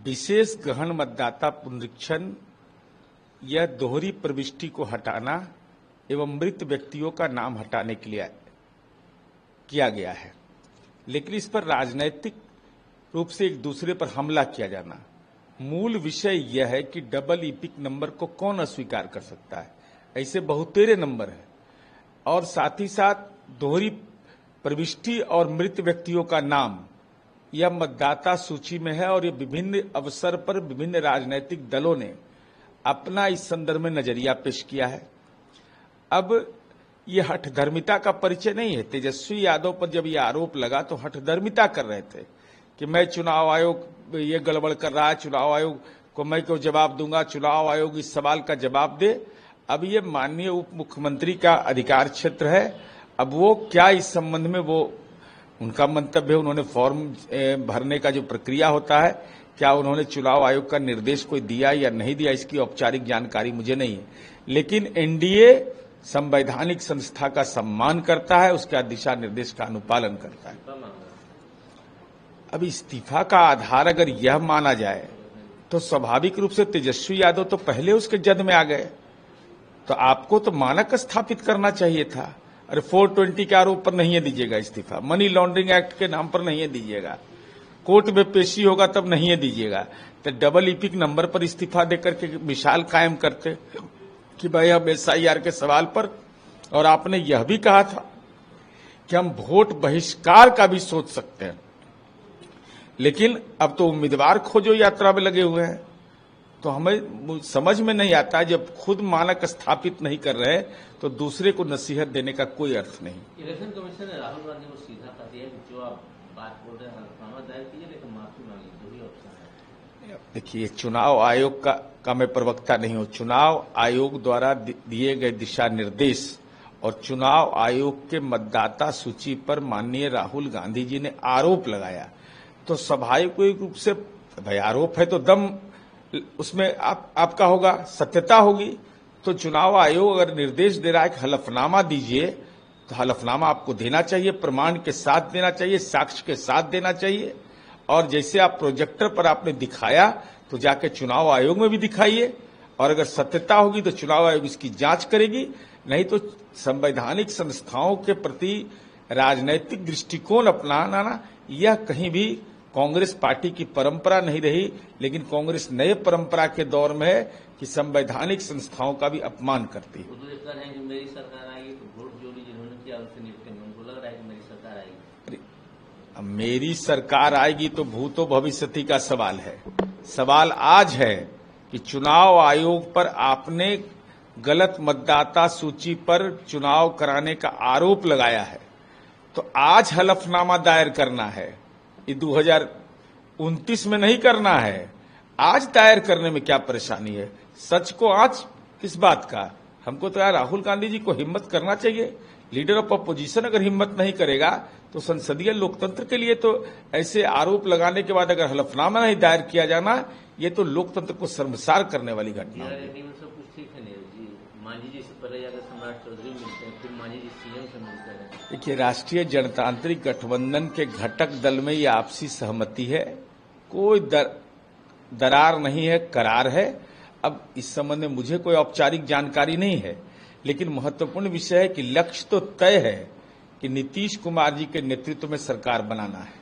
विशेष गहन मतदाता पुनरीक्षण यह दोहरी प्रविष्टि को हटाना एवं मृत व्यक्तियों का नाम हटाने के लिए किया गया है, लेकिन इस पर राजनैतिक रूप से एक दूसरे पर हमला किया जाना। मूल विषय यह है कि डबल ईपिक नंबर को कौन अस्वीकार कर सकता है। ऐसे बहुतेरे नंबर हैं और साथ ही साथ दोहरी प्रविष्टि और मृत व्यक्तियों का नाम यह मतदाता सूची में है और ये विभिन्न अवसर पर विभिन्न राजनीतिक दलों ने अपना इस संदर्भ में नजरिया पेश किया है। अब ये हठधर्मिता का परिचय नहीं है। तेजस्वी यादव पर जब ये आरोप लगा तो हठधर्मिता कर रहे थे कि मैं चुनाव आयोग ये गड़बड़ कर रहा है, चुनाव आयोग को मैं क्यों जवाब दूंगा, चुनाव आयोग इस सवाल का जवाब दे। अब ये माननीय उप मुख्यमंत्री का अधिकार क्षेत्र है। अब वो क्या इस संबंध में वो उनका मंतव्य है। उन्होंने फॉर्म भरने का जो प्रक्रिया होता है, क्या उन्होंने चुनाव आयोग का निर्देश कोई दिया या नहीं दिया, इसकी औपचारिक जानकारी मुझे नहीं है। लेकिन एनडीए संवैधानिक संस्था का सम्मान करता है, उसके दिशा निर्देश का अनुपालन करता है। अब इस्तीफा का आधार अगर यह माना जाए तो स्वाभाविक रूप से तेजस्वी यादव तो पहले उसके जद में आ गए, तो आपको तो मानक स्थापित करना चाहिए था। अरे 420 के आरोप पर नहीं दीजिएगा इस्तीफा, मनी लॉन्ड्रिंग एक्ट के नाम पर नहीं दीजिएगा, कोर्ट में पेशी होगा तब नहीं दीजिएगा। तो डबल ईपिक नंबर पर इस्तीफा देकर के मिसाल कायम करते कि भाई हम एसआईआर के सवाल पर, और आपने यह भी कहा था कि हम वोट बहिष्कार का भी सोच सकते हैं, लेकिन अब तो उम्मीदवार खोजो यात्रा में लगे हुए हैं। तो हमें समझ में नहीं आता, जब खुद मानक स्थापित नहीं कर रहे तो दूसरे को नसीहत देने का कोई अर्थ नहीं। इलेक्शन कमीशन ने राहुल गांधी को सीधा कहा दिया कि जो आप बात बोल रहे हैं हलफनामा दायर कीजिए, लेकिन माफी मांगी, दो ही ऑप्शन है। देखिए, चुनाव आयोग का मैं प्रवक्ता नहीं हूं। चुनाव आयोग द्वारा दिए गए दिशा निर्देश और चुनाव आयोग के मतदाता सूची पर माननीय राहुल गांधी जी ने आरोप लगाया, तो स्वाभाविक रूप से भाई आरोप है तो दम उसमें आपका होगा, सत्यता होगी। तो चुनाव आयोग अगर निर्देश दे रहा है कि हलफनामा दीजिए, तो हलफनामा आपको देना चाहिए, प्रमाण के साथ देना चाहिए, साक्ष्य के साथ देना चाहिए। और जैसे आप प्रोजेक्टर पर आपने दिखाया तो जाके चुनाव आयोग में भी दिखाइए, और अगर सत्यता होगी तो चुनाव आयोग इसकी जांच करेगी। नहीं तो संवैधानिक संस्थाओं के प्रति राजनैतिक दृष्टिकोण अपनाना यह कहीं भी कांग्रेस पार्टी की परंपरा नहीं रही, लेकिन कांग्रेस नए परंपरा के दौर में है कि संवैधानिक संस्थाओं का भी अपमान करती है। कि मेरी सरकार आएगी तो वोट जो भी जिन्होंने किया उससे निपटेंगे, उनको लग रहा है कि मेरी सरकार आएगी। अब मेरी सरकार आएगी तो भूतो भविष्यति का सवाल है। सवाल आज है कि चुनाव आयोग पर आपने गलत मतदाता सूची पर चुनाव कराने का आरोप लगाया है, तो आज हलफनामा दायर करना है। ये 2029 में नहीं करना है, आज दायर करने में क्या परेशानी है। सच को आज किस बात का। हमको तो यार राहुल गांधी जी को हिम्मत करना चाहिए। लीडर ऑफ अपोजिशन अगर हिम्मत नहीं करेगा तो संसदीय लोकतंत्र के लिए तो ऐसे आरोप लगाने के बाद अगर हलफनामा नहीं दायर किया जाना, ये तो लोकतंत्र को शर्मसार करने वाली घटना है। देखिए, राष्ट्रीय जनतांत्रिक गठबंधन के घटक दल में ये आपसी सहमति है, कोई दरार नहीं है, करार है। अब इस संबंध में मुझे कोई औपचारिक जानकारी नहीं है, लेकिन महत्वपूर्ण विषय है कि लक्ष्य तो तय है कि नीतीश कुमार जी के नेतृत्व में सरकार बनाना है।